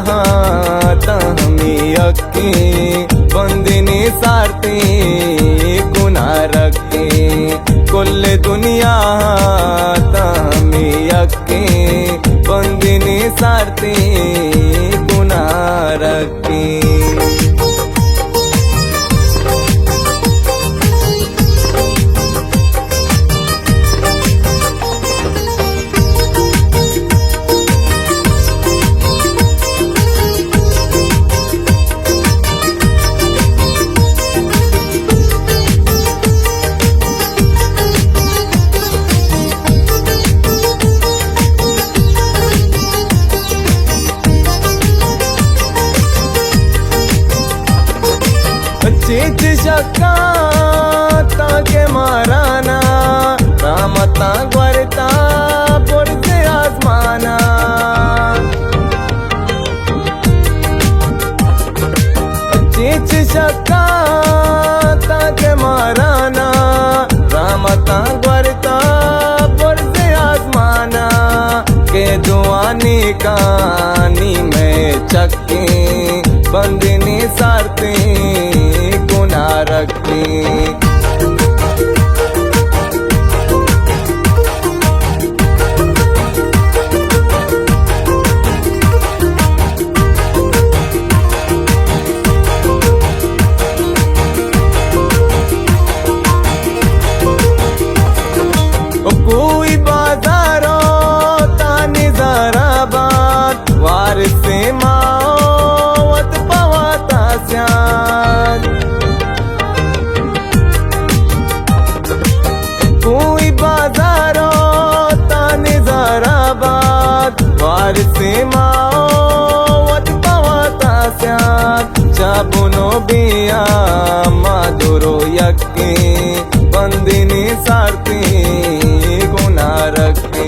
तहमी अक्की बंदिनी सारती गुना रखी कुल दुनिया तहमी अक्की बंदिनी सारती गुना रखी। चीच शक्का ताके माराना रामता ग्वरता पुरसे आसमाना चीच शक्का ताके माराना रामता ग्वरता पुरसे आसमाना के दुआनी कहानी में चक्की बंदिनी सारती गुना रखी। कोई बाजारो तानी जरा बात वार से मावत पवाता स्यान कोई बाजारो तानी जरा बात वार से मावत पवाता स्यान चाबुनो बिया माधुरो यक्की बंदिनी सारती गुना रखी।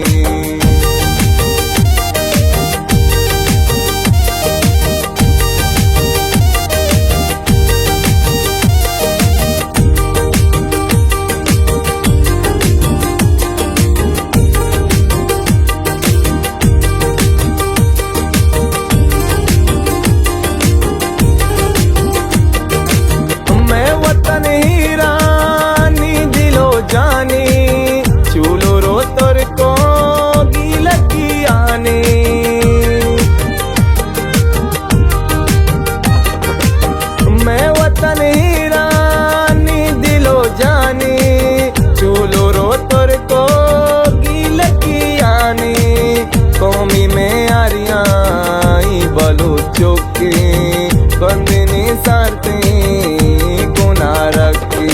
मैं वतन हीरा नी दिलो जानी चूलो रो तोर को गिलकी आने मैं वतन हीरा नी दिलो जानी चूलो रो तोर को गिलकी आने कौमी में आरियाई बलूचों की बंदिनी सारती गुना रखी।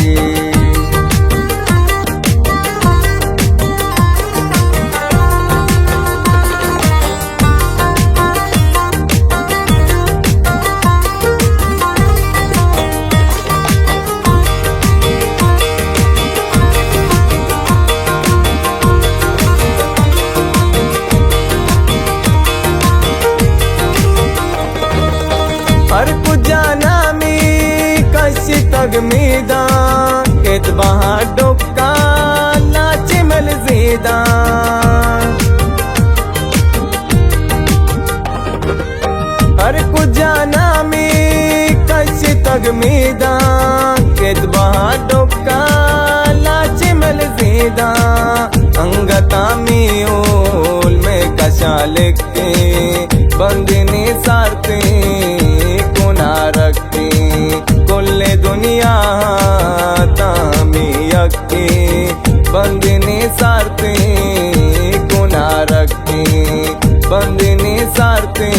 हर कुजाना में कशी तग मीदा केत बहा डोका नाचे मल जीदा हर कुजाना में कशी तग मीदा केत बहा डोका नाचे मल जीदा अंगता में ओल में कशा लिखते बंदिनी सारती गुना रखी कुल दुनिया तामी अक्की बंदिनी सारती गुना रखी बंदिनी सारती